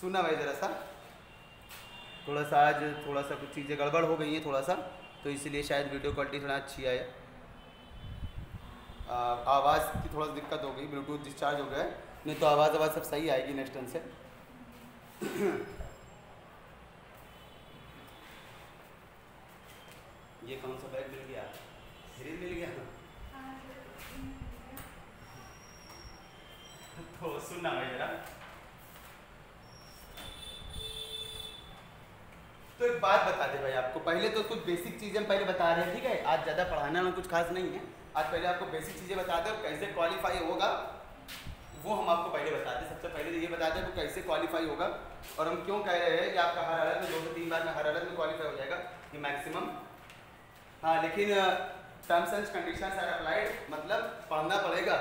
सुनना भाई ज़रा सा, थोड़ा सा आज थोड़ा सा कुछ चीज़ें गड़बड़ हो गई हैं थोड़ा सा, तो इसलिए शायद वीडियो क्वालिटी थोड़ा अच्छी आए। आवाज़ की थोड़ा सा दिक्कत हो गई, ब्लूटूथ डिस्चार्ज हो गया है, नहीं तो आवाज़ सब सही आएगी नेक्स्ट टर्न से। ये कौन सा बैग मिल गया? सीरीज मिल गया। तो सुनना भाई जरा, तो एक बात बता दे भाई आपको, पहले तो कुछ बेसिक चीज़ें हम पहले बता रहे हैं, ठीक है? आज ज़्यादा पढ़ाना में कुछ खास नहीं है, आज पहले आपको बेसिक चीज़ें बता दें और कैसे क्वालिफाई होगा वो हम आपको पहले बताते हैं। सबसे पहले तो ये बताते हैं कि कैसे क्वालिफाई होगा, और हम क्यों कह रहे हैं कि आपका हर हालत में 2 से 3 बार में हर हालत में क्वालिफाई हो जाएगा, ये मैक्सिमम। हाँ, लेकिन terms and conditions are applied, मतलब पढ़ना पड़ेगा,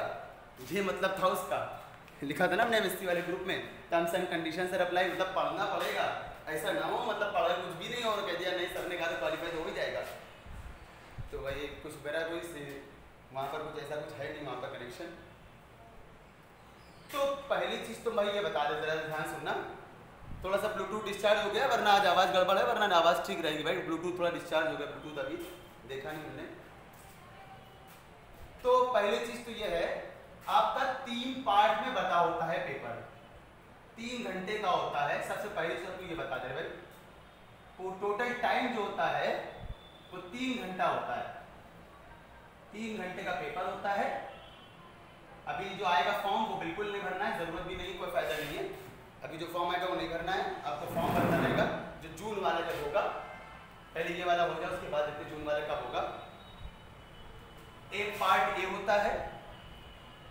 ये मतलब था उसका, लिखा था ना हमने एमएससी वाले ग्रुप में, terms and conditions are applied, मतलब पढ़ना पड़ेगा। ऐसा ना हो मतलब पढ़ा कुछ भी नहीं और कह दिया नहीं सर ने कहा तो क्वालिफाई हो ही जाएगा। तो भाई कुछ मेरा कोई वहाँ पर कुछ ऐसा कुछ है नहीं वहाँ पर कनेक्शन। तो पहली चीज़ तो भाई ये बता दे, जरा ध्यान सुनना, थोड़ा सा ब्लूटूथ डिस्चार्ज हो गया, वरना आज आवाज़ गड़बड़ है, वरना आवाज़ ठीक रहेगी भाई। ब्लूटूथ थोड़ा डिस्चार्ज हो गया, ब्लूटूथ अभी देखा नहीं हमने। तो पहली चीज़ तो ये है, आपका 3 पार्ट में बता होता है पेपर, 3 घंटे का होता है। सबसे पहले चीज आपको ये बता दे भाई, वो टोटल टाइम जो होता है वो 3 घंटा होता है, 3 घंटे का पेपर होता है। अभी जो आएगा फॉर्म वो बिल्कुल नहीं भरना है, जरूरत भी नहीं, कोई फायदा नहीं है। अभी जो फॉर्म आएगा वो नहीं भरना है, आपको फॉर्म भरना रहेगा जो जून वाला जब होगा, पहले ये वाला हो जाए उसके बाद देखते जून वाला कब होगा। एक पार्ट ए होता है,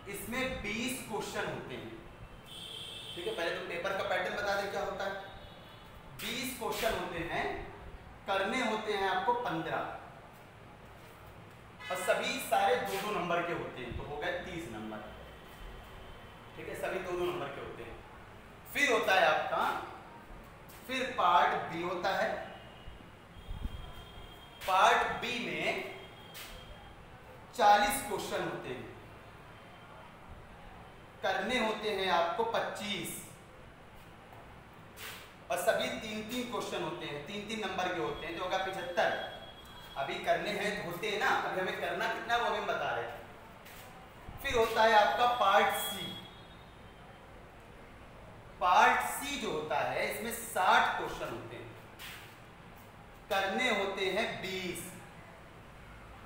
इसमें 20 क्वेश्चन होते हैं, ठीक है? पहले तो पेपर का पैटर्न बता दें क्या होता है। 20 क्वेश्चन होते हैं, करने होते हैं आपको 15, और सभी सारे 2-2 नंबर के होते हैं, तो हो गए 30 नंबर, ठीक है? सभी 2-2 नंबर के होते हैं। फिर होता है आपका, फिर पार्ट बी होता है। पार्ट बी में 40 क्वेश्चन होते हैं, करने होते हैं आपको 25, और सभी 3-3 क्वेश्चन होते हैं, 3-3 नंबर के होते हैं, जो होगा 75। अभी करने हैं होते हैं ना, अभी हमें करना कितना वो हम बता रहे हैं। फिर होता है आपका पार्ट सी। पार्ट सी जो होता है इसमें 60 क्वेश्चन होते हैं, करने होते हैं 20,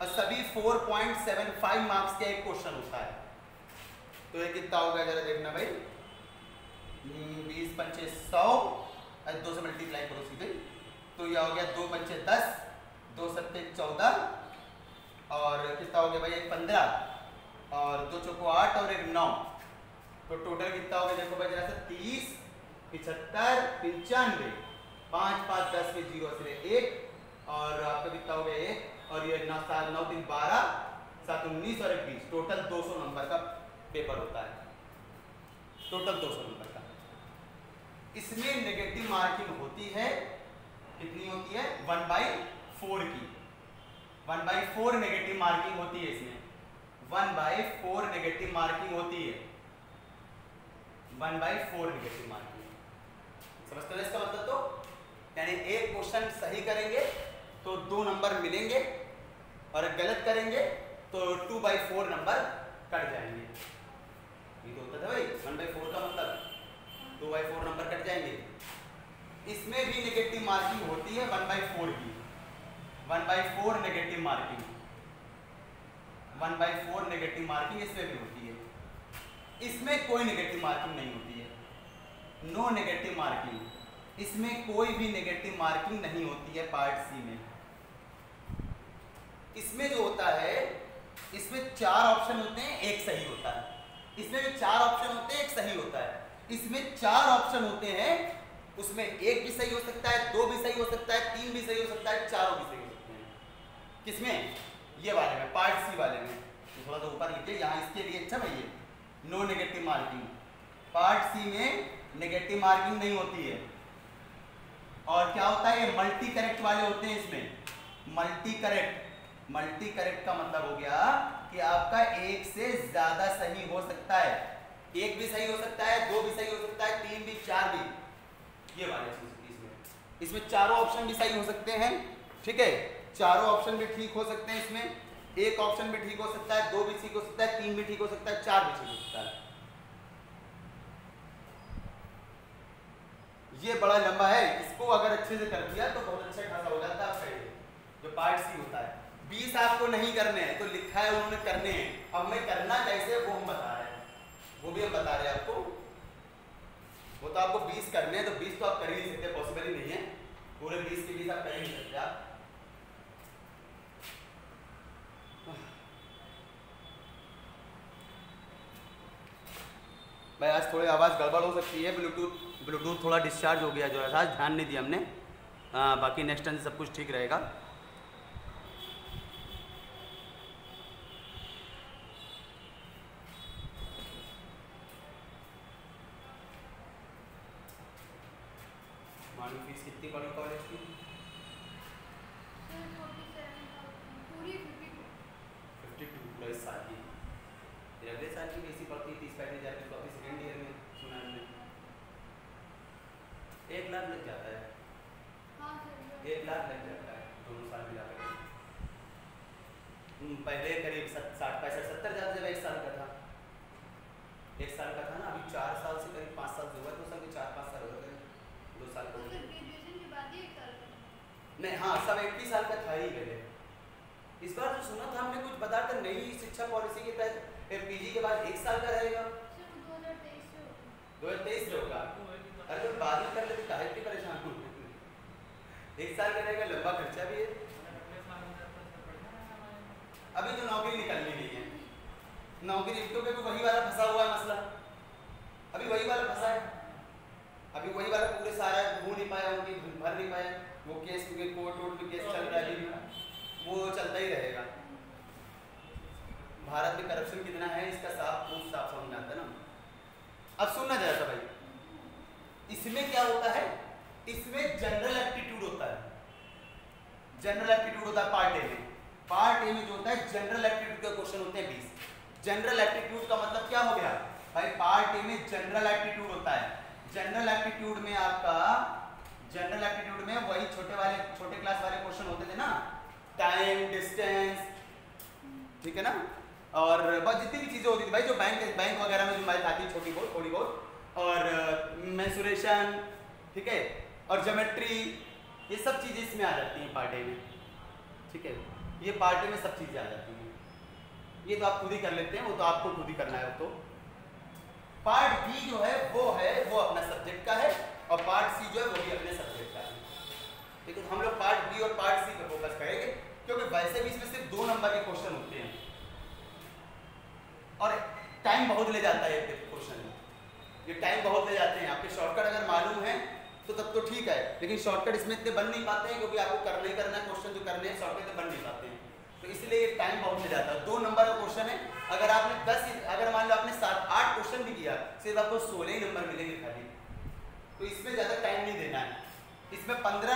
और सभी 4.75 मार्क्स का एक क्वेश्चन होता है। तो ये कितना होगा जरा देखना भाई, 20 पंचे 100, 2 से मल्टीप्लाई करो सीधे, तो यह हो गया 2 पंचे 10, 2 सत्ते 14, और कितना हो गया भाई 1 15, और 2 चौको 8 और 1 9, तो टोटल कितना हो गया देखो भाई जरा सा, 30, 75, 95, 5 5 10 में 0 से 1, और आपका कितना हो गया 1, और ये 9 7 9 3 12 7 19 और 1 20, टोटल 200 नंबर का पेपर होता है, टोटल 200 नंबर का। इसमें नेगेटिव मार्किंग होती है, कितनी होती है? 1/4 की, 1/4 नेगेटिव मार्किंग होती है इसमें, 1/4 नेगेटिव मार्किंग होती है, 1/4 नेगेटिव मार्किंग। समझते हो इसका मतलब? तो यानी एक क्वेश्चन सही करेंगे तो 2 नंबर मिलेंगे, और गलत करेंगे तो 2/4 नंबर कट जाएंगे। ये तो होता था भाई 1/4 का मतलब 2/4 नंबर कट जाएंगे। इसमें भी नेगेटिव मार्किंग होती है 1/4 की, 1/4 नेगेटिव मार्किंग, 1/4 नेगेटिव मार्किंग इसमें भी होती है। इसमें कोई नेगेटिव मार्किंग नहीं होती है, नो नेगेटिव मार्किंग, इसमें कोई भी नेगेटिव मार्किंग नहीं होती है पार्ट सी में। इसमें जो होता है, इसमें 4 ऑप्शन होते हैं, एक सही होता है। इसमें भी 4 ऑप्शन होते हैं, एक सही होता है। इसमें 4 ऑप्शन होते हैं, उसमें 1 भी सही हो सकता है, 2 भी सही हो सकता है, 3 भी सही हो सकता है, 4 भी सही हो सकते हैं। किसमें? ये वाले में, पार्ट सी वाले में। तो थोड़ा सा ऊपर लिखिए यहाँ इसके लिए, अच्छा भैया, no negative marking, part C में नेगेटिव मार्किंग नहीं होती है। और क्या होता है, ये मल्टी करेक्ट वाले होते हैं इसमें, मल्टी करेक्ट। मल्टी करेक्ट का मतलब हो गया कि आपका 1 से ज्यादा सही हो सकता है, 1 भी सही हो सकता है, 2 भी सही हो सकता है, 3 भी, 4 भी, ये वाली चीज इसमें चारों ऑप्शन भी सही हो सकते हैं, ठीक है, चारों ऑप्शन भी ठीक हो सकते हैं, इसमें एक ऑप्शन भी ठीक हो सकता है, दो भी ठीक हो सकता है, तीन भी ठीक हो सकता है, चार भी ठीक हो सकता है। ये बड़ा लंबा है, इसको अगर अच्छे से कर दिया तो बहुत अच्छा खासा हो जाता है। सही जो पार्ट सी होता है 20 आपको नहीं करने हैं, तो लिखा है उन्होंने करने हैं, अब मैं करना कैसे वो हम बता रहे हैं, वो भी हम बता रहे हैं आपको। वो तो आपको 20 करने हैं, तो 20 तो आप कर ही नहीं सकते, पॉसिबल ही नहीं है, पूरे 20 के 20 आप कर ही नहीं सकते आप। भाई आज थोड़ी आवाज़ गड़बड़ हो सकती है, ब्लूटूथ थोड़ा डिस्चार्ज हो गया जो है, आज ध्यान नहीं दिया हमने। बाकी नेक्स्ट टाइम सब कुछ ठीक रहेगा। मानी फीस कितनी पड़ी कॉलेज की? पूरी 52 पूरा इस साल की। फिर अगले साल की कैसी पड़ती है? 30-35 हज़ार की कॉपी सेकेंड ईयर में सुना हमने 1 लाख लग जाता है। हाँ सर 1 लाख लग जाता है दोनों साल मिला कर। पहले करीब 60-65-70 हज़ार जब 1 साल का था, 1 साल का था ना, अभी 4 साल से करीब 5 साल से हुआ, 2 साल के 4-5 साल हो गए, 2 साल तो को सर ग्रेजुएशन के बाद ही 1 साल का नहीं। हाँ सब 21 साल का था ही पहले। इस बार जो सुना था हमने कुछ बता कर नई शिक्षा पॉलिसी के तहत पीजी के बाद 1 साल का रहेगा। सिर्फ 2023 से होगा। 2023 से होगा। अरे तो बाद में कर लेते, काहे इतनी परेशान हो? 1 साल का रहेगा, लंबा खर्चा भी है। अभी तो नौकरी निकलनी नहीं है, नौकरी तो पे वही वाला फंसा हुआ है मसला, अभी वही वाला फंसा है, अभी वही वाला पूरे सारा हो नहीं पाया, उनकी भर नहीं पाया, वो केस क्योंकि कोर्ट में केस चल रहा है, वो चलता ही रहेगा। भारत में करप्शन कितना है इसका साफ समझ में आता है ना। अब सुनना जरा भाई, इसमें क्या होता है, इसमें जनरल एप्टीट्यूड होता है, जनरल एप्टीट्यूड होता है पार्ट ए में। पार्ट ए में जो होता है जनरल एप्टीट्यूड के क्वेश्चन होते हैं 20। जनरल एप्टीट्यूड का मतलब क्या हो गया भाई, पार्ट ए में जनरल एप्टीट्यूड होता है। जनरल एप्टीट्यूड में आपका, जनरल एप्टीट्यूड में वही छोटे क्लास वाले क्वेश्चन होते थे ना, टाइम, डिस्टेंस, ठीक है ना, और बस जितनी भी चीजें होती थी भाई, जो बैंक वगैरह में जो मैथ आती है थोड़ी बहुत, और मेंसुरेशन, ठीक है, और ज्योमेट्री, ये सब चीजें इसमें आ जाती हैं पार्ट ए में, ठीक है, ये पार्ट ए में सब चीजें आ जाती हैं। ये तो आप खुद ही कर लेते हैं, वो तो आपको खुद ही करना है। तो पार्ट बी जो है वो अपना सब्जेक्ट का है, और पार्ट सी जो है वो भी अपने सब्जेक्ट का है, ठीक है। तो हम लोग पार्ट बी और पार्ट सी पे फोकस करेंगे, क्योंकि वैसे भी इसमें सिर्फ 2 नंबर के क्वेश्चन होते हैं, और टाइम बहुत ले जाता है ये क्वेश्चन, ये टाइम बहुत ले जाते हैं। आपके शॉर्टकट अगर मालूम है तो तब तो ठीक है, लेकिन शॉर्टकट इसमें इतने बन नहीं पाते हैं, क्योंकि आपको करना ही करना है, क्वेश्चन जो करने हैं शॉर्टकट तो बन नहीं पाते हैं, तो इसलिए ये टाइम बहुत ले जाता है। 2 नंबर का क्वेश्चन है, अगर आपने 10, अगर मान लो आपने 7-8 क्वेश्चन भी किया, सिर्फ आपको 16 ही नंबर मिलेंगे खाली, तो इसमें ज़्यादा टाइम नहीं देना है। इसमें 15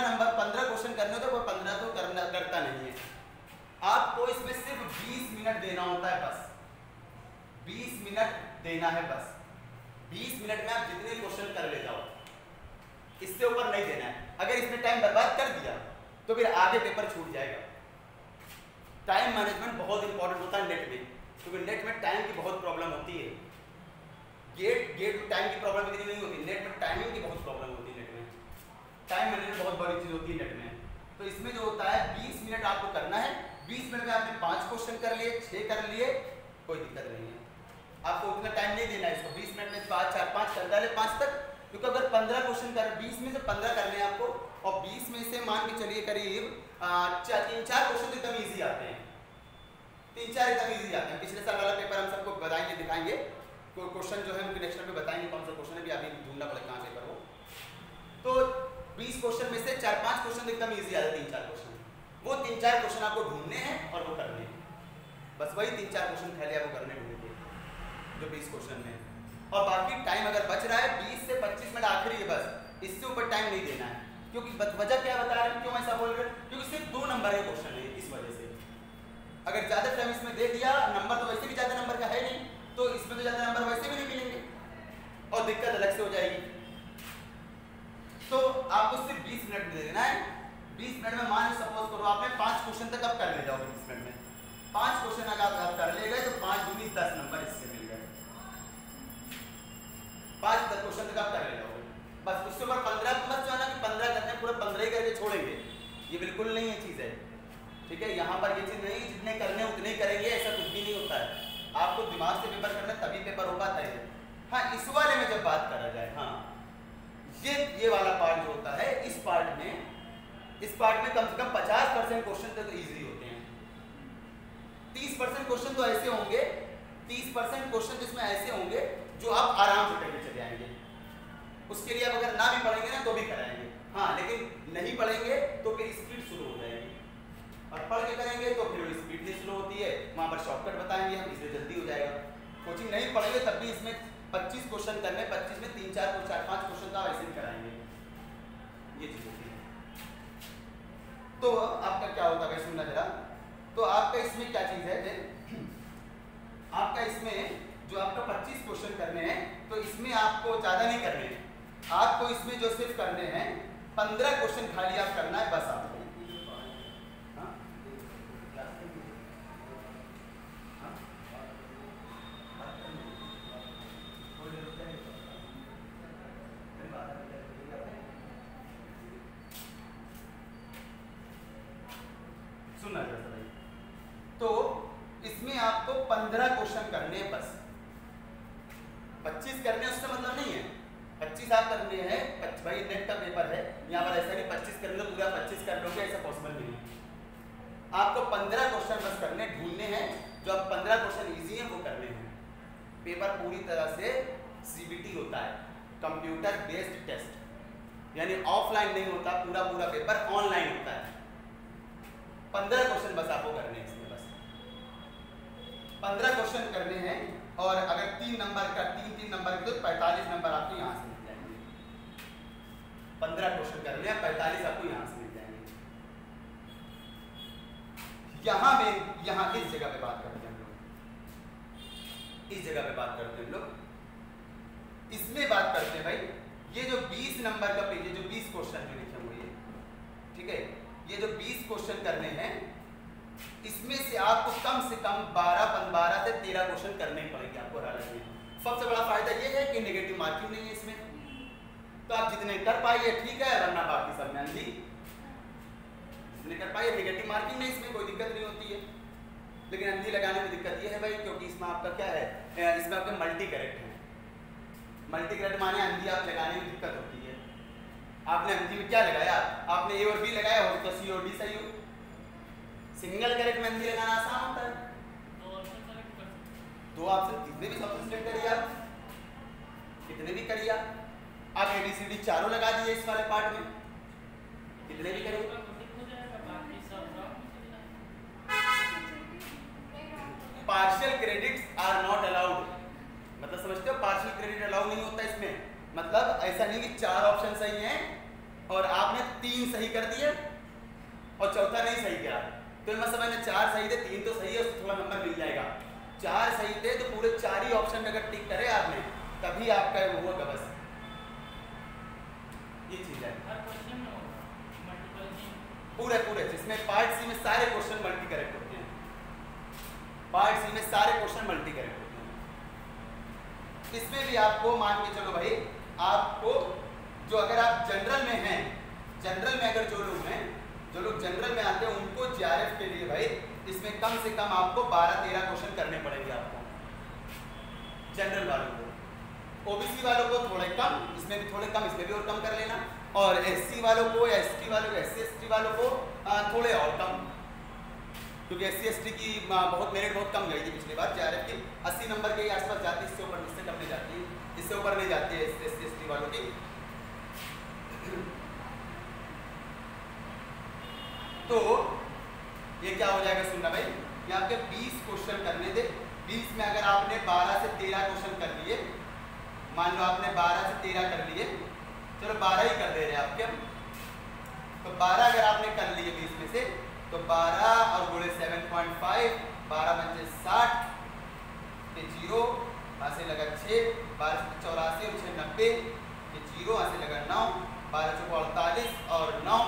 क्वेश्चन करने होते, वो 15 तो करता नहीं है, आपको इसमें सिर्फ 20 मिनट देना होता है, बस 20 मिनट देना है, बस 20 मिनट में आप जितने क्वेश्चन कर ले जाओ, इससे ऊपर नहीं देना है। अगर इसमें टाइम बर्बाद कर दिया तो फिर आगे पेपर छूट जाएगा। टाइम मैनेजमेंट बहुत इंपॉर्टेंट होता है नेट में, क्योंकि नेट में टाइम की बहुत प्रॉब्लम होती है। गेट में टाइम की प्रॉब्लम इतनी नहीं होती, नेट में टाइमिंग की बहुत प्रॉब्लम होती है। नेट में टाइम मैनेजमेंट बहुत बड़ी चीज़ होती है नेट में। तो इसमें जो होता है 20 मिनट आपको करना है, 20 मिनट में आपने 5 क्वेश्चन कर लिए, 6 कर लिए, कोई दिक्कत नहीं है, आपको उतना टाइम नहीं देना है इसको। 20 मिनट में 5, 4, 5 कर डाले 5 तक, क्योंकि अगर 15 क्वेश्चन कर, 20 में से 15 करने हैं आपको, और 20 में से मान के चलिए करीब 3-4 क्वेश्चन एकदम ईजी आते हैं, 3-4 एकदम ईजी आते हैं। पिछले साल वाला पेपर हम सबको बताएंगे, दिखाएंगे, क्वेश्चन जो है उनके नेक्स्ट पे बताएंगे कौन सा क्वेश्चन है, भी अभी ढूंढना पड़ेगा कहाँ पेपर हो। तो 20 क्वेश्चन में से 4-5 क्वेश्चन एकदम ईजी आते हैं, 3-4 क्वेश्चन, वो 3-4 क्वेश्चन आपको ढूंढने हैं और वो करने हैं, बस वही 3-4 क्वेश्चन पहले आपको करने ढूंढेंगे जो 20 क्वेश्चन में, और बाकी टाइम अगर बच रहा है 20 से 25 मिनट आखिरी है, बस इससे ऊपर टाइम नहीं देना है। क्योंकि वजह क्या बता रहे हैं, क्यों ऐसा बोल रहे हैं, क्योंकि सिर्फ 2 नंबर के क्वेश्चन है, इस वजह से। अगर ज़्यादा टाइम इसमें दे दिया, नंबर तो वैसे भी ज़्यादा नंबर का है नहीं, तो इसमें तो ज़्यादा नंबर वैसे भी नहीं मिलेंगे और दिक्कत अलग से हो जाएगी। तो 20 मिनट में मान सपोज करो आपने 5 क्वेश्चन तक आप कर ले जाओगे 20 मिनट में। 5 क्वेश्चन अगर आप कर ले गए तो 5 दूनी 10 नंबर इससे मिल गए। 5 क्वेश्चन तक आप कर ले जाओगे बस। उसके ऊपर 15 मत जो है ना कि 15 करने पूरा 15 ही करके छोड़ेंगे, ये बिल्कुल नहीं ये चीज़ है, ठीक है। यहाँ पर ये चीज़ नहीं जितने करने उतने ही करेंगे, ऐसा कुछ भी नहीं होता है। आपको दिमाग से पेपर करना तभी पेपर हो पाता है। हाँ, इस वाले में जब बात करा जाए, हाँ ये वाला पार्ट जो होता है, इस पार्ट में कम से कम 50% क्वेश्चन तो इजी होते हैं। 30% क्वेश्चन तो ऐसे होंगे, 30% क्वेश्चन जिसमें ऐसे होंगे जो आप आराम से करके चले आएंगे। उसके लिए आप अगर ना भी पढ़ेंगे ना तो भी कराएंगे, हाँ, लेकिन नहीं पढ़ेंगे तो फिर स्पीड स्लो हो जाएगी, और पढ़ के करेंगे तो फिर स्पीड नहीं स्लो होती है। वहाँ पर शॉर्टकट बताएंगे हम, इसलिए जल्दी हो जाएगा। कोचिंग नहीं पढ़ेंगे तब भी इसमें 25 क्वेश्चन करने, 25 में 3-4-5 क्वेश्चन तो आप ऐसे ही कराएंगे, ये चीज़ होती है। तो आपका क्या होता है सुनना जरा, तो आपका इसमें क्या चीज़ है, आपका इसमें जो आपका 25 क्वेश्चन करने हैं तो इसमें आपको ज़्यादा नहीं करने हैं, आपको इसमें जो सिर्फ करने हैं 15 क्वेश्चन खाली आप करना है बस। आपको सुनना जरा भाई, तो इसमें आपको 15 क्वेश्चन करने हैं बस। 25 करने उसका मतलब नहीं है 25 आप करने हैं, भाई नेट का पेपर है, यहाँ पर ऐसा नहीं 25 कर लो पूरा 25 कर लोगे, ऐसा पॉसिबल नहीं है। आपको 15 क्वेश्चन बस करने ढूंढने हैं, जो आप 15 क्वेश्चन इजी हैं वो करने हैं। पेपर पूरी तरह से CBT होता है, कंप्यूटर बेस्ड टेस्ट, यानी ऑफलाइन नहीं होता, पूरा पेपर ऑनलाइन होता है। 15 क्वेश्चन बस आपको करने हैं इसमें, बस 15 क्वेश्चन करने हैं। और अगर 3 नंबर का 3 नंबर के तो 45 नंबर आपको यहाँ से मिल जाएंगे। 15 क्वेश्चन करने हैं, 45 आपको यहाँ से मिल जाएंगे। यहाँ इस जगह पे बात करते हैं हम लोग, इस जगह पे बात करते हैं हम लोग, इसमें बात करते हैं भाई, ये जो 20 नंबर का पेज है, जो 20 क्वेश्चन में लिखे हुए, ठीक है, ये जो 20 क्वेश्चन करने हैं, इसमें से आपको कम से कम 12 से 13 क्वेश्चन करने ही पड़ेंगे आपको राइट में। सबसे बड़ा फायदा ये है कि नेगेटिव मार्किंग नहीं है इसमें, तो आप जितने कर पाइए ठीक है, वरना बाकी सब में अंधी, जितने कर पाइए नेगेटिव मार्किंग नहीं, इसमें कोई दिक्कत नहीं होती है। लेकिन अंधी लगाने में दिक्कत ये है भाई, क्योंकि इसमें आपका क्या है, इसमें आपके मल्टी करेक्ट है। मल्टी करेक्ट माने अंधी आप लगाने में दिक्कत होती है। आपने अंधी में क्या लगाया, आपने A और B लगाया हो तो C और D सही हो। सिंगल करेक्ट में अंधी लगाना आसान होता है, 2 ऑप्शन कितने भी ऑप्शन सिलेक्ट करिए आप, कितने भी करिए आप ABCD चारों लगा दिए इस वाले पार्ट में, कितने भी करिए। Partial credits are not allowed, मतलब समझते हो, पार्शियल क्रेडिट अलाउ नहीं होता इसमें। मतलब ऐसा नहीं कि 4 ऑप्शन सही हैं और आपने 3 सही कर दिए और चौथा नहीं सही किया, तो मैं समझना 4 सही थे, 3 तो सही है, उसको थोड़ा नंबर मिल जाएगा। 4 सही थे तो पूरे 4 ही ऑप्शन अगर टिक करे आपने तभी आपका वो होगा, बस ये चीज है। पूरे जिसमें पार्ट सी में सारे क्वेश्चन मल्टी करेक्ट होते हैं, पार्ट सी में सारे क्वेश्चन मल्टी करेक्ट होते हैं। इसमें भी आपको मान के चलो भाई, आपको जो अगर आप जनरल में हैं, जनरल में अगर जो लोग जनरल में आते हैं उनको JRF के लिए भाई इसमें कम से कम आपको 12-13 क्वेश्चन करने पड़ेंगे आपको, जनरल वालों को। OBC वालों को थोड़े कम, इसमें भी थोड़े कम, इसमें भी और कम कर लेना, और SC वालों को या ST वालों को, SC ST वालों को थोड़े और कम, क्योंकि SC ST की बहुत मेरिट बहुत कम गई थी पिछली बार। JRF की 80 नंबर के आसपास जाती है, इससे ऊपर इससे कम नहीं जाती, इससे ऊपर नहीं जाती है SC ST वालों की। तो ये क्या हो जाएगा सुनना भाई, ये आपके 20 क्वेश्चन करने थे, 20 में अगर आपने 12 से 13 क्वेश्चन कर लिए, मान लो आपने 12 से 13 कर लिए, चलो 12 ही कर दे रहे आपके हम, तो 12 अगर आपने कर लिए 20 में से, तो 12 और गुणे 7.5, 12 बचे 60 के 0, वहाँ से लगा 6, 12 से 84 और 6 90 के 0, वहाँ से लगा 9, 12 चौको 48 और 9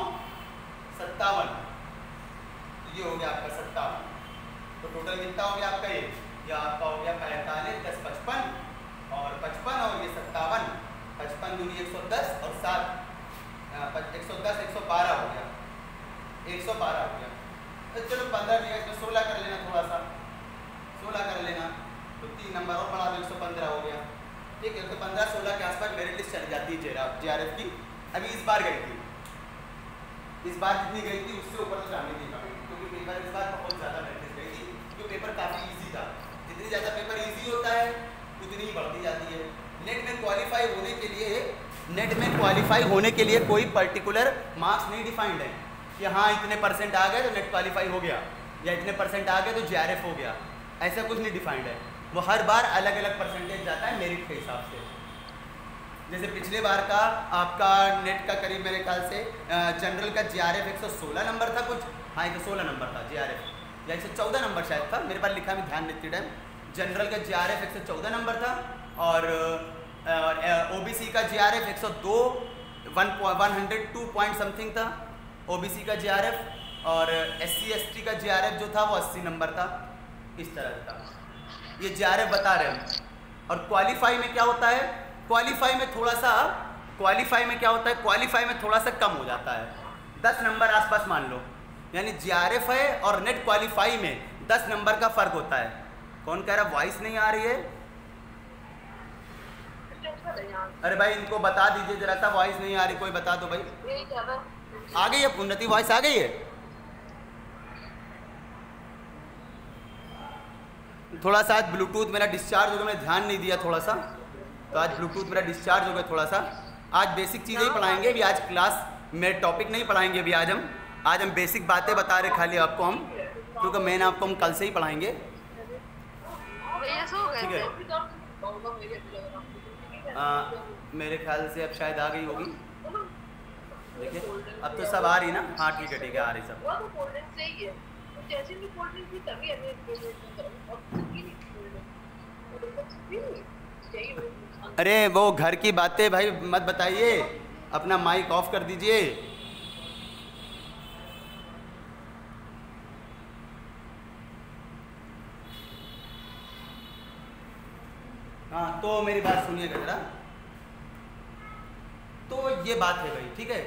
टोटल कितना हो गया आपका ये आपका हो गया 45 10 55 और 55 और ये 57, 55 दूनी 110 और 7 110 112 हो गया, 112 हो गया। तो चलो 15 जगह इसमें 16 कर लेना, थोड़ा सा 16 कर लेना, तो 3 नंबर और बढ़ा दो, 115 हो गया। ठीक है, तो 15-16 के आसपास मेरिट लिस्ट चली जाती है JRF की। अभी इस बार गई थी, इस बार जितनी गई थी उससे ऊपर तो जाने नहीं पाएगी, क्योंकि पेपर इस बार बहुत ज़्यादा मेरिट लिस्ट गई थी, क्योंकि पेपर काफ़ी ईजी था। जितनी ज़्यादा पेपर ईजी होता है उतनी ही बढ़ती जाती है। नेट में क्वालिफाई होने के लिए कोई पर्टिकुलर मार्क्स नहीं डिफाइंड है कि हाँ इतने परसेंट आ गए तो नेट क्वालिफाई हो गया, या इतने परसेंट आ गए तो JRF हो गया, ऐसा कुछ नहीं डिफाइंड है। वो हर बार अलग अलग परसेंटेज जाता है मेरिट के हिसाब से। जैसे पिछले बार का आपका नेट का करीब मेरे ख्याल से जनरल का JRF 116 नंबर था कुछ, हाँ 116 नंबर था JRF, या 114 नंबर शायद था, मेरे पास लिखा है ध्यान देते टाइम। जनरल का JRF 114 नंबर था, और OBC का JRF 102 102 पॉइंट समथिंग था OBC का JRF, और SC ST का JRF जो था वो 80 नंबर था, इस तरह था। ये JRF बता रहे हैं। और क्वालिफाई में क्या होता है, क्वालिफाई में क्या होता है, क्वालिफाई में थोड़ा सा कम हो जाता है, 10 नंबर आसपास मान लो, यानी JRF है और नेट क्वालिफाई में 10 नंबर का फ़र्क होता है। कौन कह रहा वॉइस नहीं आ रही है? अरे भाई इनको बता दीजिए जरा सा, वॉइस नहीं आ रही, कोई बता दो भाई। आ गई है उन्नति, वॉइस आ गई है? थोड़ा सा आज ब्लूटूथ मेरा डिस्चार्ज हो गया, मैंने ध्यान नहीं दिया थोड़ा सा, तो आज ब्लूटूथ मेरा डिस्चार्ज हो गया थोड़ा सा। आज बेसिक चीज़ें ही पढ़ाएंगे, अभी आज क्लास में टॉपिक नहीं पढ़ाएंगे। अभी आज हम बेसिक बातें बता रहे खाली आपको हम, क्योंकि मेन आपको हम कल से ही पढ़ाएंगे। ठीक है, मेरे ख्याल से अब शायद आ गई होगी, देखिए अब तो सब आ रही ना। हाँ ठीक है आ रही सब। अरे वो घर की बातें भाई मत बताइए, अपना माइक ऑफ कर दीजिए। हाँ तो मेरी बात सुनिएगा जरा। तो ये बात है भाई, ठीक है।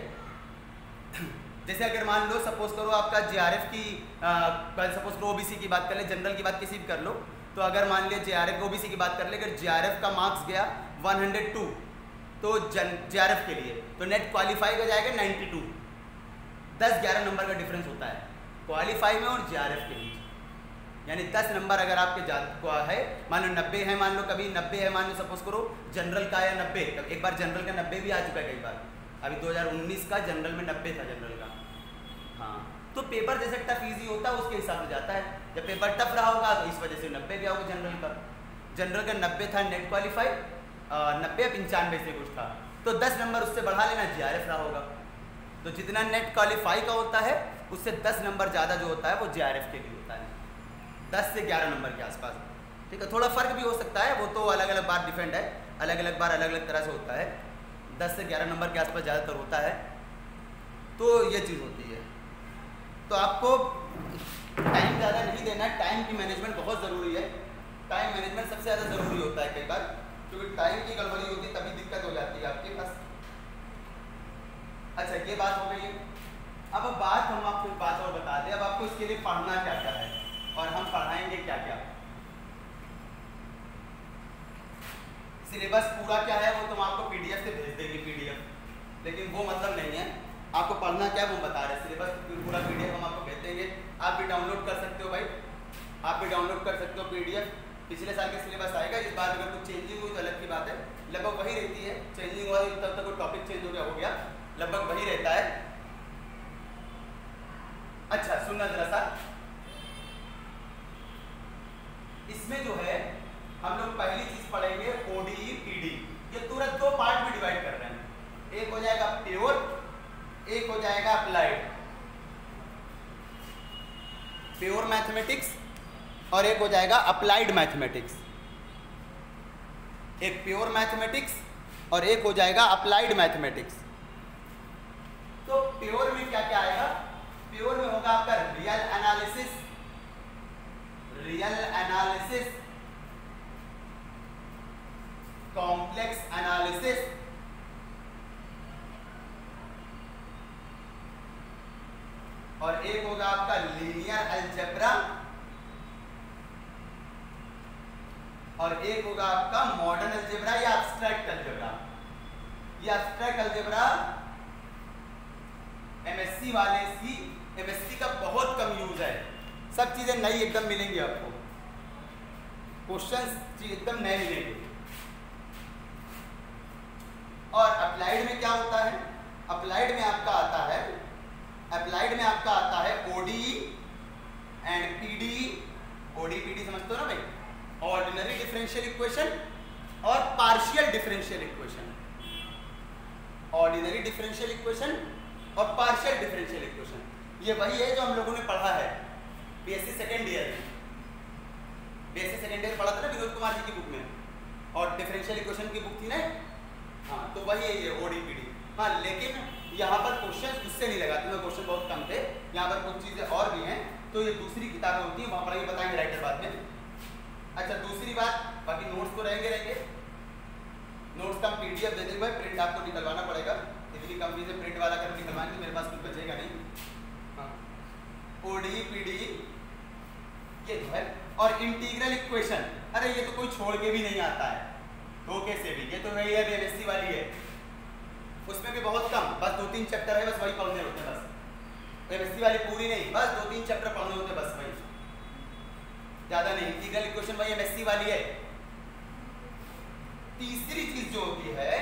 जैसे अगर मान लो सपोज करो आपका JRF की सपोज करो OBC की बात कर ले, जनरल की बात किसी भी कर लो, तो अगर मान लिया JRF OBC की बात कर ले, अगर JRF का मार्क्स गया 102 तो JRF के लिए तो नेट क्वालिफाई का जाएगा 92, 10-11 नंबर का डिफरेंस होता है क्वालिफाई में और JRF के बीच। यानी 10 नंबर अगर आपके है, मान लो 90 है, मान लो कभी 90 है, मान लो सपोज करो जनरल का या 90, एक बार जनरल का 90 भी आ चुका है कई बार, अभी 2019 का जनरल में 90 था जनरल का। हाँ तो पेपर जैसे टफ इजी होता है उसके हिसाब से जाता है, जब पेपर टफ रहा होगा तो इस वजह से 90 गया होगा जनरल का। जनरल का 90 था नेट क्वालिफाई, 90 या 95 से कुछ था, तो 10 नंबर उससे बढ़ा लेना JRF रहा होगा। तो जितना नेट क्वालिफाई का होता है उससे 10 नंबर ज़्यादा जो होता है वो JRF के लिए होता है, 10 से 11 नंबर के आसपास। ठीक है, थोड़ा फ़र्क भी हो सकता है, वो तो अलग अलग बार डिफरेंट है, अलग अलग बार अलग अलग तरह से होता है, 10 से 11 नंबर के आसपास ज़्यादातर होता है। तो ये चीज़ होती है। तो आपको टाइम ज़्यादा नहीं देना है, टाइम की मैनेजमेंट बहुत ज़रूरी है। टाइम मैनेजमेंट सबसे ज़्यादा ज़रूरी होता है कई बार, क्योंकि टाइम की गड़बड़ी होती है तभी दिक्कत हो जाती है आपके पास। अच्छा ये बात हो गई है। अब बात हम आपको एक बात और बता दें, अब आपको इसके लिए पढ़ना क्या क्या है और हम पढ़ाएंगे क्या क्या। सिलेबस पूरा क्या है वो तुम आपको PDF से भेज देंगे, PDF, लेकिन वो मतलब नहीं है। आपको पढ़ना क्या है वो बता रहे हैं, सिलेबस पूरा PDF हम आपको भेज देंगे। आप भी डाउनलोड कर सकते हो भाई, आप भी डाउनलोड कर सकते हो PDF। पिछले साल के सिलेबस आएगा, इस बार अगर कुछ चेंजिंग हुई तो अलग की बात है, लगभग वही रहती है। चेंजिंग हुआ तब तक वो टॉपिक चेंज हो गया, लगभग वही रहता है। अच्छा सुनना जरा सा, इसमें जो है हम लोग पहली चीज पढ़ेंगे ODE PD। ये तुरंत दो पार्ट में डिवाइड कर रहे हैं, एक हो जाएगा प्योर, एक हो जाएगा अप्लाइड, प्योर मैथमेटिक्स, और एक हो जाएगा अप्लाइड मैथमेटिक्स। एक प्योर मैथमेटिक्स और एक हो जाएगा अप्लाइड मैथमेटिक्स। तो प्योर में क्या क्या आएगा? प्योर में होगा आपका real analysis, real analysis, complex analysis, और एक होगा आपका लीनियर अलजेब्रा, और एक होगा आपका मॉडर्न अलजेब्रा या एब्स्ट्रैक्ट अलजेब्रा। ये एब्स्ट्रैक्ट अलजेब्रा एमएससी का बहुत कम यूज है। सब चीजें नई एकदम मिलेंगी आपको, क्वेश्चंस एकदम नए मिलेंगे। और अप्लाइड में क्या होता है? अप्लाइड में आपका आता है OD and PD. OD PD समझते हो ना भाई? ऑर्डिनरी डिफरेंशियल इक्वेशन और partial differential equation. Ordinary differential equation और पार्शियल डिफरेंशियल इक्वेशन, ये वही है जो हम लोगों ने पढ़ा है बीएससी सेकेंड ईयर में। बीएससी सेकेंड ईयर पढ़ा था ना विनोद कुमार जी की बुक में, और डिफरेंशियल इक्वेशन की बुक थी ना। हाँ, तो वही है ये ओडीपीडी। हाँ, लेकिन यहाँ पर क्वेश्चन उससे नहीं लगाते हैं, क्वेश्चन बहुत कम थे। यहाँ पर कुछ चीज़ें और भी हैं, तो ये दूसरी किताबें होती हैं, वहाँ पर ये बताएंगे राइटर बाद में। अच्छा, दूसरी बात, बाकी नोट्स तो रहेंगे। नोट्स का हम पीडीएफ दे देंगे भाई, प्रिंट आपको निकलवाना पड़ेगा। इतनी कंपनी से प्रिंट वाला कर निकलवाएंगे, मेरे पास कुछ बचेगा नहीं। हाँ, ओडीपीडी ये जो है, और इंटीग्रल इक्वेशन, अरे ये तो कोई छोड़ के भी नहीं आता है धोखे से भी। ये तो वही है बीएससी वाली है, उसमें भी बहुत कम, बस 2-3 चैप्टर है, बस वही पढ़ने होते हैं। बस बीएससी वाली पूरी नहीं, बस 2-3 चैप्टर पढ़ने होते हैं, बस वही, ज्यादा नहीं। इंटीग्रल इक्वेशन वही एमएससी वाली है। तीसरी चीज जो होती है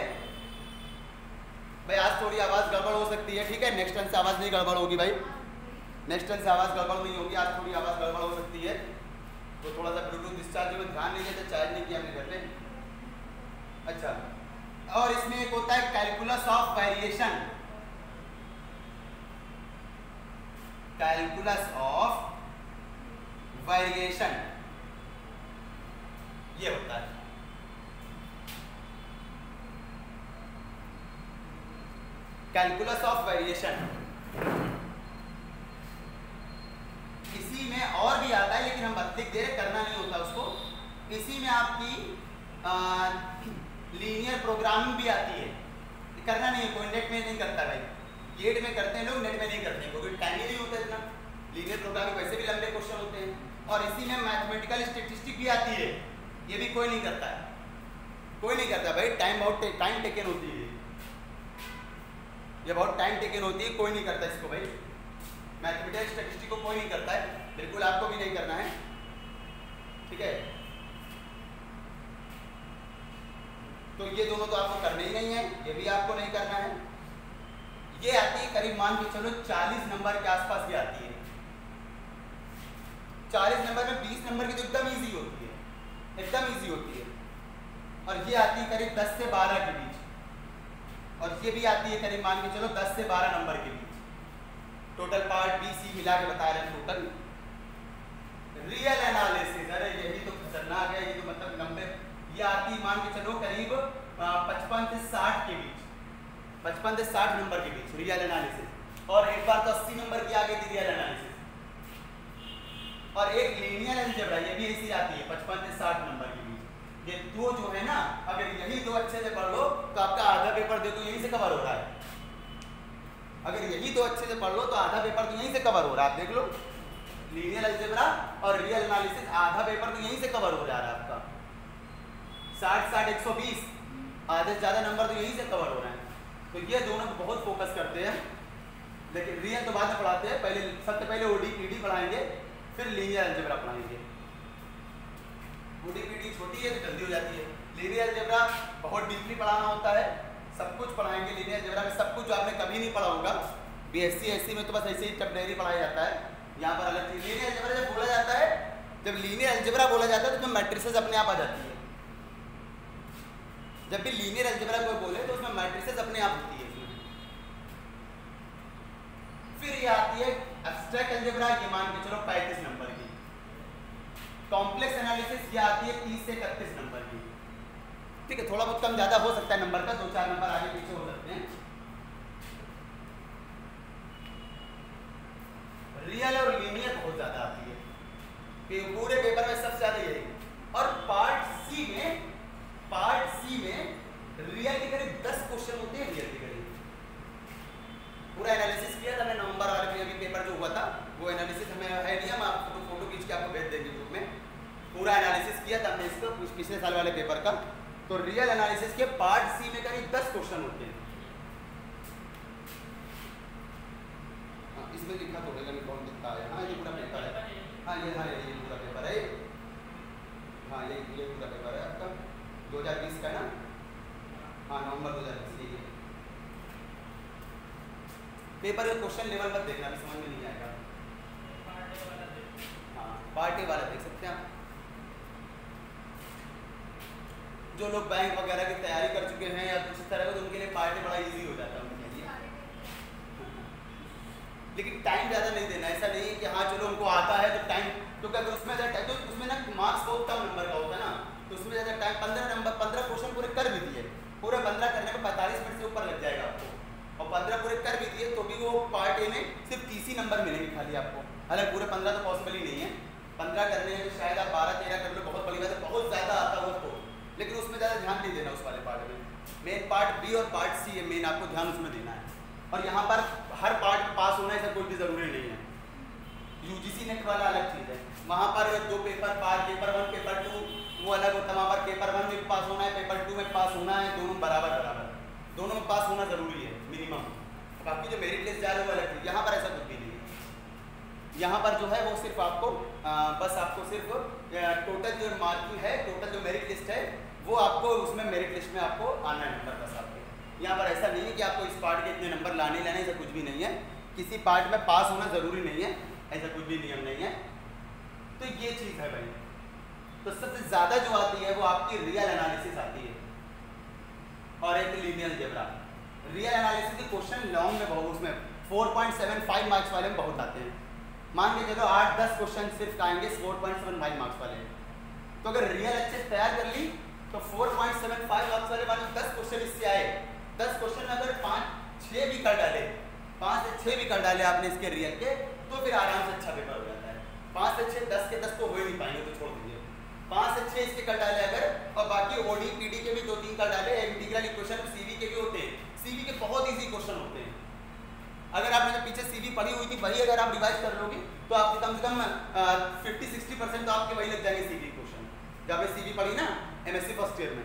भाई, आज थोड़ी आवाज गड़बड़ हो सकती है, ठीक है? नेक्स्ट टाइम से आवाज नहीं गड़बड़ होगी भाई, नेक्स्ट टाइम से आवाज गड़बड़ नहीं होगी। आज थोड़ी आवाज गड़बड़ हो सकती है, तो थोड़ा सा ब्लूटूथ डिस्चार्ज में ध्यान नहीं देते, चार्ज नहीं किया हमने घर पे। अच्छा, और इसमें एक होता है calculus of variation. Calculus of variation ये होता है। कैलकुलस ऑफ वेरिएशन इसी में और भी आता है, लेकिन हम लिख दे रहे, करना नहीं होता उसको। इसी में आपकी लीनियर प्रोग्रामिंग भी आती है, करना नहीं है, कोई नेट में नहीं करता भाई। गेट में करते हैं लोग, नेट में नहीं करते हैं, क्योंकि टाइम ही नहीं होता इतना। लीनियर प्रोग्रामिंग वैसे भी लंबे क्वेश्चन होते हैं। और इसी में मैथमेटिकल स्टैटिस्टिक्स भी आती है, ये भी कोई नहीं करता है, कोई नहीं करता भाई। टाइम टेकन होती है, ये बहुत टाइम टेकन होती है, कोई नहीं करता इसको भाई। मैथमेटिकल स्टैटिस्टिक्स को कोई नहीं करता है, बिल्कुल आपको भी नहीं करना है, ठीक है? तो ये दोनों तो आपको करने ही नहीं है, ये भी आपको नहीं करना है। ये आती है करीब मान के चलो 40 नंबर के आसपास ये आती है। 40 नंबर में 20 नंबर की तो एकदम इजी होती है, एकदम इजी होती है। और ये आती है करीब 10 से 12 के बीच, और ये भी आती है करीब मान के चलो 10 से 12 नंबर के बीच। टोटल पार्ट बी सी मिला के बता रहे हैं टोटल। रियल एनालिसिस, अरे यही तो खतरनाक है, ये तो मतलब 90, ये आती मान के चलो करीब 55 से 60 के बीच, 55 से 60 नंबर के बीच रियल एनालिसिस। और एक बार तो 80 नंबर की आ गई थी रियल एनालिसिस। और एक लीनियर अलजेब्रा, ये भी ऐसी आती है 55 से 60 नंबर के बीच। ये दो जो है ना, अगर यही दो अच्छे से पढ़ लो तो आपका आधा पेपर देखो यहीं से कवर हो रहा है। अगर यही दो अच्छे से पढ़ लो तो आधा पेपर तो यहीं से कवर हो रहा है। आप देख लो, लीनियर अलजेब्रा और रियल एनालिसिस, आधा पेपर तो यहीं से कवर हो जा रहा है आपका। 60, 120, आधे से ज़्यादा नंबर तो यहीं से कवर हो रहे हैं। तो ये दोनों को बहुत फोकस करते हैं, लेकिन रियल तो बाद में पढ़ाते हैं। पहले सबसे पहले ओडीपीडी पढ़ाएंगे, फिर लीनियर अलजेब्रा पढ़ाएंगे। ओडीपीडी छोटी है तो जल्दी हो जाती है, लीनियर अलजेब्रा बहुत डीपली पढ़ाना होता है। सब कुछ पढ़ाएंगे लीनियर अलजेब्रा में, सब कुछ जो आपने कभी नहीं पढ़ा होगा। बीएससी एससी में तो बस ऐसे ही टपडेरी पढ़ाया जाता है, यहाँ पर अलग चीज। लीनियर अलजेब्रा जब बोला जाता है, जब लीनियर अलजेब्रा बोला जाता है तो उसमें मैट्रिसेस अपने आप आ जाती है। जब भी लीनियर अलजेब्रा कोई बोले तो उसमें मैट्रिसेस अपने आप होती है। फिर ये आती है एब्स्ट्रैक्ट अलजेब्रा, ये मान के चलो 35 नंबर की। कॉम्प्लेक्स एनालिसिस ये आती है 30 से 31 नंबर की, ठीक है? थोड़ा बहुत कम ज्यादा हो सकता है नंबर का, 2-4 नंबर आगे पीछे हो सकते हैं। रियल और लीनियर बहुत ज्यादा आती है, पूरे पेपर तो रियल एनालिसिस के पार्ट सी में करीब 10 क्वेश्चन होते हैं। इसमें लिखा तो होगा कौन कितना है। हाँ ये पूरा पेपर है। हाँ ये पूरा पेपर है। हाँ ये पूरा पेपर है आपका 2020 का ना। हाँ नवंबर 2020 ये पेपर में क्वेश्चन लेवल पर देखना, अभी समझ में नहीं आएगा। हाँ पार्ट ए वाला देख सकते हैं आप। जो लोग बैंक वगैरह की तैयारी कर चुके हैं या कुछ इस तरह का, तो उनके लिए पार्ट ए बड़ा इजी हो जाता है उनके लिए। लेकिन टाइम ज़्यादा नहीं देना, ऐसा नहीं है कि हाँ चलो उनको आता है तो टाइम, तो क्या उसमें ज़्यादा तो उसमें ना मार्क्स बहुत कम नंबर का होता है ना, तो उसमें ज़्यादा टाइम 15 क्वेश्चन पूरे कर भी दिए, पूरे 15 करने में 45 मिनट से ऊपर लग जाएगा आपको, और 15 पूरे कर भी दिए तो भी वो पार्ट ए में सिर्फ 30 ही नंबर मिलेंगे खाली आपको। हालांकि पूरे 15 तो पॉसिबल ही नहीं है, 15 करने में शायद आप 12-13 कर लो, बहुत बड़ी बात है, बहुत ज़्यादा आता हो तो, लेकिन उसमें ज़्यादा ध्यान नहीं देना उस वाले पार्ट में। मेन पार्ट बी और पार्ट सी है, मेन आपको ध्यान उसमें देना है। और यहाँ पर हर पार्ट में पास होना ऐसा कोई भी ज़रूरी नहीं है। यूजीसी नेट वाला अलग चीज़ है, वहाँ पर 2 पेपर पेपर 1 पेपर 2 वो अलग होता है। वहाँ पर पेपर 1 में पास होना है, पेपर 2 में पास होना है, दोनों बराबर, दोनों में पास होना ज़रूरी है मिनिमम। बाकी जो मेरिट लिस्ट जा रहे हैं वो अलग है, यहाँ पर ऐसा कुछ भी नहीं है। यहाँ पर जो है वो सिर्फ आपको बस आपको सिर्फ टोटल जो मार्किंग है, टोटल जो मेरिट लिस्ट है वो आपको उसमें मेरिट लिस्ट में आपको आना है नंबर बस आपके। यहाँ पर ऐसा नहीं है कि आपको इस पार्ट के इतने नंबर लाने लाने, ऐसा कुछ भी नहीं है। किसी पार्ट में पास होना ज़रूरी नहीं है, ऐसा कुछ भी नियम नहीं है। तो ये चीज़ है भाई। तो सबसे ज़्यादा जो आती है वो आपकी रियल एनालिसिस आती है और एक लीनियर अलजेब्रा। रियल एनालिसिस के क्वेश्चन लॉन्ग में बहुत, उसमें 4.75 मार्क्स वाले में बहुत आते हैं। मान के चलो 8-10 क्वेश्चन सिर्फ आएंगे 4.75 मार्क्स वाले। तो अगर रियल अच्छे से तैयार कर ली तो 4.75 मार्क्स वाले मान 10 क्वेश्चन इससे आए, 10 क्वेश्चन में अगर 5-6 भी कर डाले, 5 से 6 भी कर डाले आपने इसके रियल के, तो फिर आराम से अच्छा पेपर हो जाता है। 5 से 6, 10 के 10 तो हो ही नहीं पाएंगे, तो छोड़ दीजिए। 5 से 6 इसके कर डाले अगर, और बाकी ओडी पीडी के भी 2-3 कर डाले, इंटीग्रल इक्वेशन सीवी के भी होते हैं। सीवी के बहुत इजी क्वेश्चन होते हैं। अगर आपने जब पीछे सीवी पढ़ी हुई थी वही अगर आप रिवाइज कर लोगे तो आपके कम से कम 50-60% तो आपके वही लग जाएंगे सीवी क्वेश्चन। जब आपने सीवी पढ़ी ना एमएससी फर्स्ट ईयर में,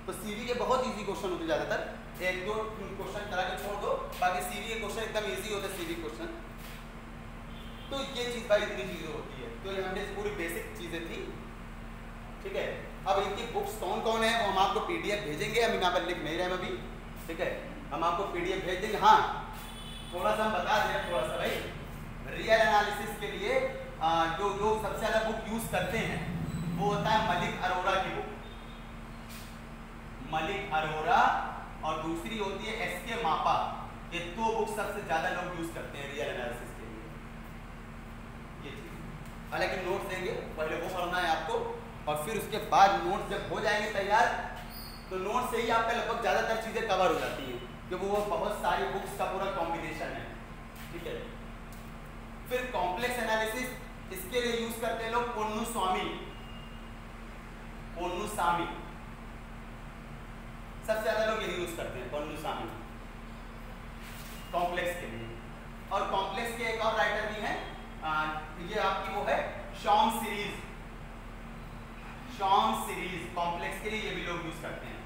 तो सीवी के बहुत इजी क्वेश्चन होते ज़्यादातर, 1-2 क्वेश्चन करा के छोड़ दो, बाकी सीवी के क्वेश्चन एकदम इजी होते हैं सीवी क्वेश्चन। तो ये चीज़ भाई इतनी चीज़ें होती है। तो ये हमने पूरी बेसिक चीज़ें थी, ठीक है। अब इनकी बुक्स कौन कौन है वो हम आपको पीडीएफ भेजेंगे, हम यहाँ पर लिख नहीं रहे हैं अभी, ठीक है। हम आपको पीडीएफ भेज देंगे। हाँ थोड़ा सा हम बता दें थोड़ा सा भाई, रियल एनालिसिस के लिए जो लोग सबसे ज़्यादा बुक यूज़ करते हैं वो होता है मलिक अरोड़ा की बुक, मलिक अरोड़ा, और दूसरी होती है एसके मापा। ये 2 बुक सबसे ज़्यादा लोग यूज़ करते हैं रियल एनालिसिस के लिए। ये चीज़ हालांकि नोट्स देंगे, पहले वो पढ़ना है आपको, और फिर उसके बाद नोट्स जब हो जाएंगे तैयार तो नोट्स से ही आपका लगभग ज़्यादातर चीज़ें कवर हो जाती हैं, क्योंकि वो बहुत सारी बुक्स का पूरा कॉम्बिनेशन है, ठीक है। फिर कॉम्प्लेक्स एनालिसिस इसके लिए यूज करते हैं लोग पोन्नुस्वामी, सबसे ज्यादा लोग यही यूज करते हैं पोन्नुस्वामी कॉम्प्लेक्स के लिए। और कॉम्प्लेक्स के एक और राइटर भी हैं, ये आपकी वो है शॉम सीरीज, कॉम्प्लेक्स के लिए ये भी लोग यूज करते हैं।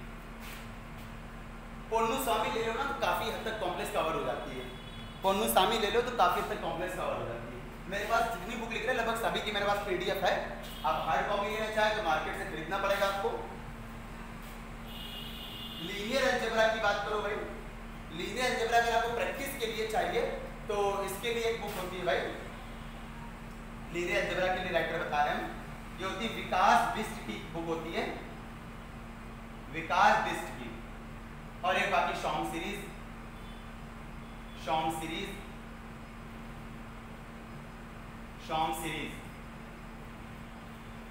पोन्नुस्वामी ले लो ना तो काफी हद तक कॉम्प्लेक्स कवर हो जाती है, पोन्नुस्वामी ले लो तो काफी हद तक कॉम्प्लेक्स कवर हो जाती है। मेरे पास जितनी बुक लिख रहे हैं लगभग सभी की मेरे पास पीडीएफ है। आप हार्ड कॉपी लेना चाहे तो मार्केट से खरीदना पड़ेगा आपको। लीनियर अलजेब्रा की बात करो भाई, लीनियर अलजेब्रा अगर आपको प्रैक्टिस के लिए चाहिए तो इसके लिए एक बुक होती है भाई, लीनियर अलजेब्रा के लिए राइटर बता रहे हैं, ये होती है विकास बिष्ट की बुक होती है, विकास बिष्ट की। और एक बाकी शॉम सीरीज,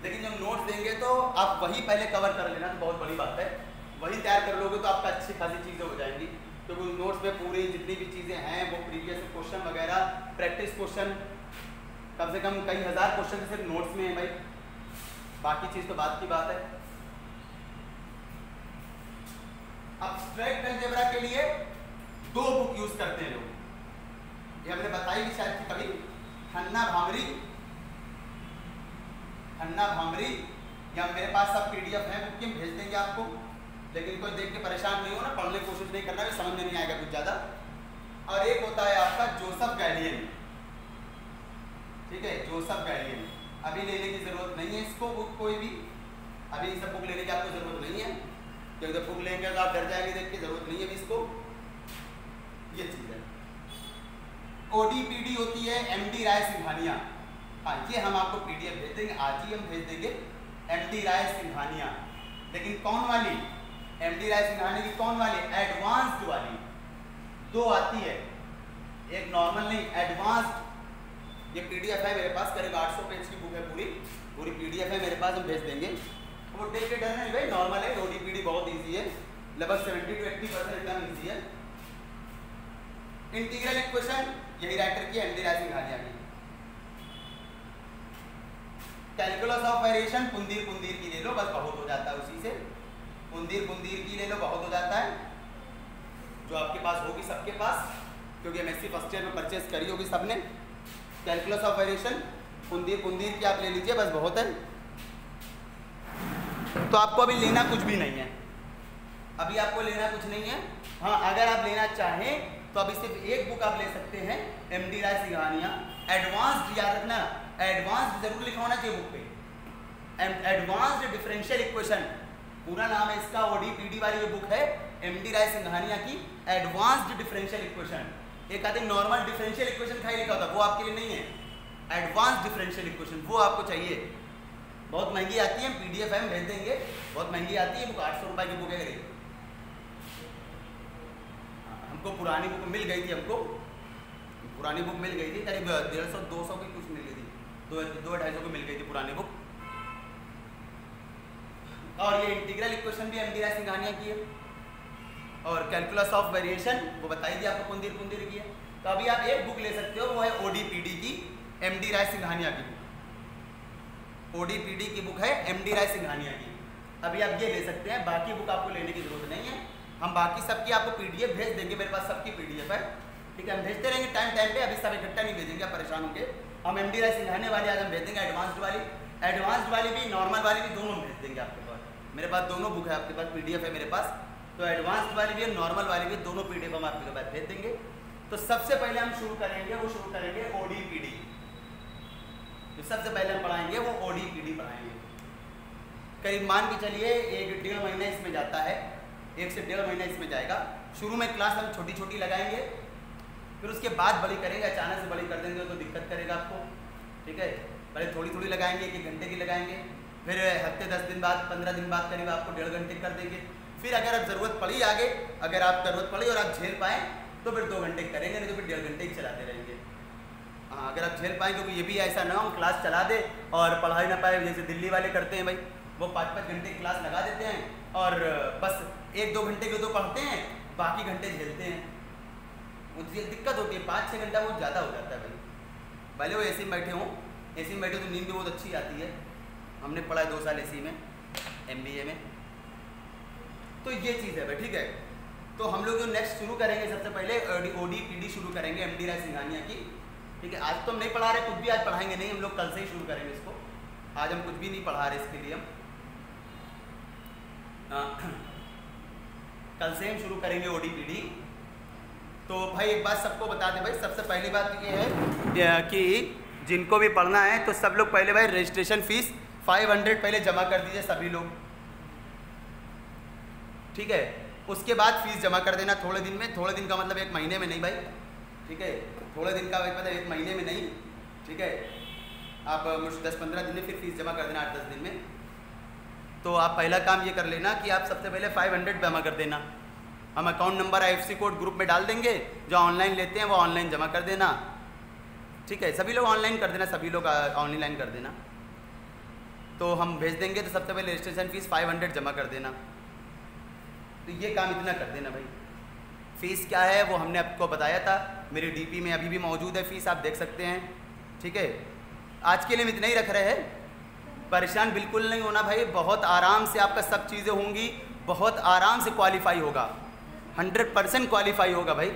लेकिन जब नोट्स देंगे तो आप वही पहले कवर कर लेना, तो बहुत बड़ी बात है। वही तैयार कर लोगे तो आपका अच्छी खासी चीज़ें हो जाएंगी, क्योंकि तो नोट्स में पूरी जितनी भी चीज़ें हैं वो प्रीवियस क्वेश्चन वगैरह, प्रैक्टिस क्वेश्चन कम से कम कई हज़ार क्वेश्चन सिर्फ नोट्स में है भाई, बाकी चीज़ तो बात की बात है। एब्स्ट्रैक्ट अलजेब्रा के लिए 2 बुक यूज करते हैं लोग, ये हमने बताई भी शायद थी कभी, खन्ना भामरी या मेरे पास सब PDF है बुक की, भेज देंगे आपको, लेकिन कोई देख के परेशान नहीं हो ना, पढ़ने की कोशिश नहीं करना, समझ में नहीं आएगा कुछ ज़्यादा। और एक होता है आपका जोसेफ गैलियन, ठीक है, जोसेफ गैलियन। अभी लेने की ज़रूरत नहीं है इसको, बुक कोई भी अभी सब बुक लेने की आपको ज़रूरत नहीं है, क्योंकि जब बुक लेंगे तो आप डर जाएंगे देख के, ज़रूरत नहीं है अभी इसको। ये चीज़ है। ODPD होती है MD राय सिंघानिया। हाँ, ये हम आपको PDF भेज देंगे, आज ही हम भेज देंगे MD राय सिंघानिया। लेकिन कौन वाली? MD राय सिंघानिया की कौन वाली? एडवांस्ड वाली। 2 आती है, एक नॉर्मल नहीं, एडवांस्ड। ये PDF है मेरे पास, करीब 800 पेज की बुक है, पूरी PDF है मेरे पास, हम भेज देंगे। वो देख के डर नहीं भाई, नॉर्मल है। ODPD बहुत ईजी है, लगभग 70 to 80% एकदम ईजी है। इंटीग्रल इक्वेशन यही राइटर की, MD राय सिंघानिया की। कैलकुलस ऑफ वेरिएशन पुंदीर की ले लो, बस बहुत हो जाता है उसी से। पुंदीर की ले लो, बहुत हो जाता है, जो आपके पास होगी सबके पास, क्योंकि MSc फर्स्ट ईयर में परचेज करी होगी सबने। कैलकुलस ऑफ वेरिएशन पुंदीर की आप ले लीजिए, बस बहुत है। तो आपको अभी लेना कुछ भी नहीं है, अभी आपको लेना कुछ नहीं है। हाँ, अगर आप लेना चाहें तो अभी सिर्फ एक बुक आप ले सकते हैं, MD राय सिंघानिया। एडवांस्ड याद रखना, एडवांस्ड जरूर लिखा होना चाहिए बुक पे। एडवांस्ड डिफरेंशियल इक्वेशन पूरा नाम है इसका। ODPD वाली जो बुक है MD राय सिंघानिया की, एडवांस्ड डिफरेंशियल इक्वेशन। एक आते नॉर्मल डिफरेंशियल इक्वेशन खाई लिखा होता, वो आपके लिए नहीं है। एडवांस्ड डिफरेंशियल इक्वेशन वो आपको चाहिए। बहुत महंगी आती है, PDF है, हम भेज देंगे। बहुत महंगी आती है बुक, 800 रुपये की बुक है करीब। हमको पुरानी बुक मिल गई थी, हमको पुरानी बुक मिल गई थी, करीब 150-200 की कुछ मिल गई थी, 200-250 की मिल गई थी पुरानी बुक। और ये इंटीग्रल इक्वेशन भी MD राय सिंघानिया की है, और कैलकुलस ऑफ वेरिएशन वो बताई थी आपको, पुंदीर की है। तो अभी आप एक बुक ले सकते हो, वो है ODPD की, MD राय सिंघानिया की बुक। ODPD की बुक है MD राय सिंघानिया की, अभी आप ये ले सकते हैं। बाकी बुक आपको लेने की जरूरत नहीं है, हम बाकी सबकी आपको PDF भेज देंगे, मेरे पास सबकी PDF है, ठीक है। हम भेजते रहेंगे टाइम पे, अभी सब इकट्ठा नहीं भेजेंगे, आप परेशान होंगे। हम MD राय सिंघानिया वाली आज हम भेज देंगे, एडवांस्ड वाली भी, नॉर्मल वाली भी, दोनों भेज देंगे आपके पास। मेरे पास दोनों बुक है, आपके पास PDF है मेरे पास, तो एडवांस्ड वाली भी, नॉर्मल वाली भी, दोनों PDF हम आपके पास भेज देंगे। तो सबसे पहले हम शुरू करेंगे ODPD। जो सबसे पहले हम पढ़ाएंगे वो ODPD पढ़ाएंगे। करीब मान के चलिए 1-1.5 महीना इसमें जाता है, 1 से 1.5 महीना इसमें जाएगा। शुरू में क्लास हम छोटी लगाएंगे, फिर उसके बाद बड़ी करेंगे। अचानक से बड़ी कर देंगे तो दिक्कत करेगा आपको, ठीक है। पहले थोड़ी लगाएंगे, 1 घंटे की लगाएंगे, फिर हफ्ते 10 दिन बाद, 15 दिन बाद करीब आपको 1.5 घंटे कर देंगे। फिर अगर आप ज़रूरत पड़ी आगे, अगर आप ज़रूरत पड़ी और आप झेल पाएँ तो फिर 2 घंटे करेंगे, नहीं तो फिर 1.5 घंटे ही चलाते रहेंगे। हाँ, अगर आप झेल पाएँ, क्योंकि ये भी ऐसा ना हो क्लास चला दे और पढ़ाई ना पाए, जैसे दिल्ली वाले करते हैं भाई, वो 5-5 घंटे की क्लास लगा देते हैं और बस 1-2 घंटे के तो पढ़ते हैं, बाकी घंटे झेलते हैं। मुझे दिक्कत होती है, 5-6 घंटा बहुत ज़्यादा हो जाता है भाई। भले वो AC में बैठे हों, AC में बैठे तो नींद भी बहुत अच्छी आती है। हमने पढ़ा है 2 साल AC में, MBA में, तो ये चीज़ है भाई, ठीक है। तो हम लोग जो नेक्स्ट शुरू करेंगे, सबसे पहले ODPD शुरू करेंगे MD राय सिंघानिया की, ठीक है। आज तो हम नहीं पढ़ा रहे, कुछ भी आज पढ़ाएंगे नहीं, हम लोग कल से ही शुरू करेंगे इसको। आज हम कुछ भी नहीं पढ़ा रहे इसके लिए, हम कल से हम शुरू करेंगे ODPD। तो भाई एक बात सबको बता दें भाई, सबसे पहली बात ये है कि जिनको भी पढ़ना है तो सब लोग पहले भाई रजिस्ट्रेशन फीस 500 पहले जमा कर दीजिए सभी लोग, ठीक है। उसके बाद फीस जमा कर देना थोड़े दिन में, थोड़े दिन का मतलब 1 महीने में नहीं भाई, ठीक है। थोड़े दिन का मतलब 1 महीने में नहीं, ठीक है। आप 10-15 दिन में फिर फीस जमा कर देना, 8-10 दिन में। तो आप पहला काम ये कर लेना कि आप सबसे पहले 500 जमा कर देना। हम account number IFSC code group में डाल देंगे, जो ऑनलाइन लेते हैं वो ऑनलाइन जमा कर देना, ठीक है। सभी लोग ऑनलाइन कर देना, सभी लोग ऑनलाइन कर देना, तो हम भेज देंगे। तो सबसे पहले रजिस्ट्रेशन फीस 500 जमा कर देना। तो ये काम इतना कर देना भाई। फ़ीस क्या है वो हमने आपको बताया था, मेरी DP में अभी भी मौजूद है फ़ीस, आप देख सकते हैं, ठीक है। आज के लिए हम इतना ही रख रहे हैं, परेशान बिल्कुल नहीं होना भाई, बहुत आराम से आपका सब चीज़ें होंगी, बहुत आराम से क्वालिफाई होगा, 100% क्वालिफाई होगा भाई,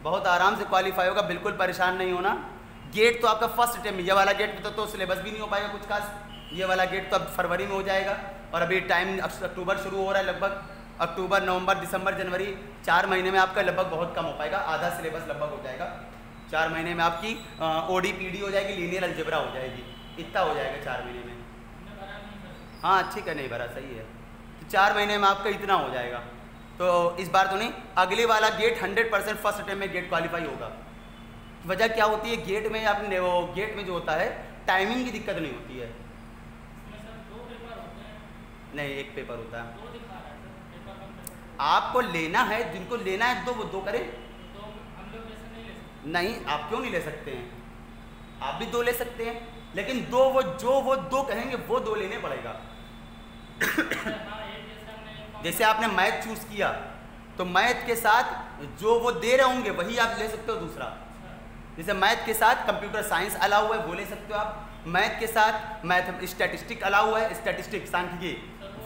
बहुत आराम से क्वालिफाई होगा, बिल्कुल परेशान नहीं होना। गेट तो आपका फर्स्ट अटेम्प्ट, ये वाला गेट तो सिलेबस भी नहीं हो पाएगा कुछ खास, ये वाला गेट तो अब फरवरी में हो जाएगा, और अभी टाइम अक्टूबर शुरू हो रहा है, लगभग अक्टूबर नवंबर दिसंबर जनवरी 4 महीने में आपका लगभग बहुत कम हो पाएगा, आधा सिलेबस लगभग हो जाएगा। 4 महीने में आपकी ओडी पीडी हो जाएगी, लीनियर अलजेब्रा हो जाएगी, इतना हो जाएगा 4 महीने में। हाँ ठीक है, नहीं भरा, सही है। तो 4 महीने में आपका इतना हो जाएगा। तो इस बार तो नहीं, अगले वाला गेट 100% फर्स्ट अटेम्प्ट में गेट क्वालिफाई होगा। वजह क्या होती है, गेट में आपने वो गेट में जो होता है टाइमिंग की दिक्कत नहीं होती है। नहीं, एक पेपर होता है। आपको लेना है, जिनको लेना है दो, वो दो करें। नहीं, आप क्यों नहीं ले सकते हैं, आप भी 2 ले सकते हैं, लेकिन वो दो कहेंगे वो 2 लेने पड़ेगा। जैसे आपने मैथ चूज किया तो मैथ के साथ जो वो दे रहे होंगे वही आप ले सकते हो दूसरा। जैसे मैथ के साथ कंप्यूटर साइंस अलाउ है, वो ले सकते हो आप। मैथ के साथ मैथ स्टैटिस्टिक अलाउ है, स्टैटिस्टिक सांख्यिकी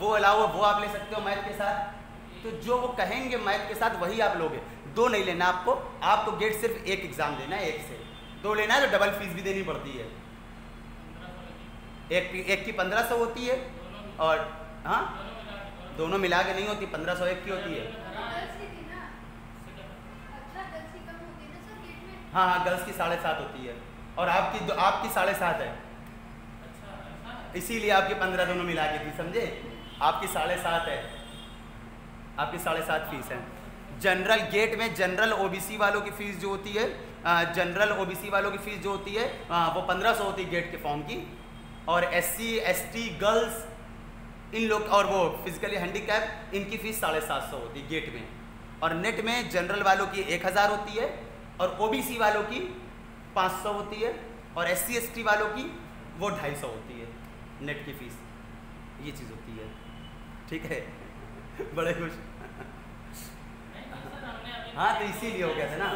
वो अलाउ है, वो आप ले सकते हो मैथ के साथ। तो जो वो कहेंगे मैथ के साथ वही आप लोगे। 2 नहीं लेना आपको गेट सिर्फ एक एग्जाम देना है, 1 से 2 लेना है तो डबल फीस भी देनी पड़ती है। एक की 1500 होती है, और हाँ दोनों मिला के नहीं होती, 1500 एक की होती है। हाँ हाँ, गर्ल्स की 7.5 होती है, और आपकी 7.5 है, इसीलिए आपकी 15 दोनों मिला के थी, समझे। आपकी 7.5 है, आपकी 7.5 फीस है। जनरल गेट में जनरल ओबीसी वालों की फ़ीस जो होती है, जनरल ओबीसी वालों की फ़ीस जो होती है वो 1500 होती है गेट के फॉर्म की, और SC ST गर्ल्स इन लोग और वो फिजिकली हैंडीकैप इनकी फ़ीस 750 होती है गेट में। और नेट में जनरल वालों की 1000 होती है, और OBC वालों की 500 होती है, और SC ST वालों की वो 250 होती है नेट की फ़ीस। ये चीज़ होती है, ठीक है। बड़े खुश। हाँ तो इसीलिए हो गया था ना।